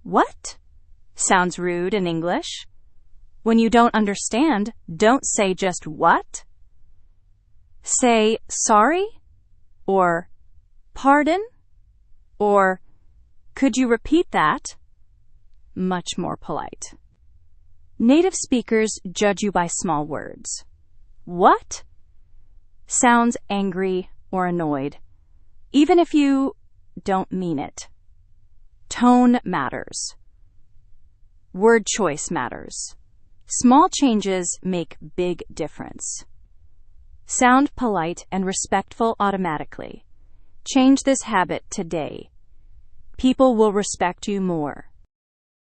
What? Sounds rude in English. When you don't understand, don't say just what. Say sorry, or pardon, or could you repeat that? Much more polite. Native speakers judge you by small words. What? Sounds angry or annoyed, even if you don't mean it. Tone matters. Word choice matters. Small changes make big difference. Sound polite and respectful automatically. Change this habit today. People will respect you more.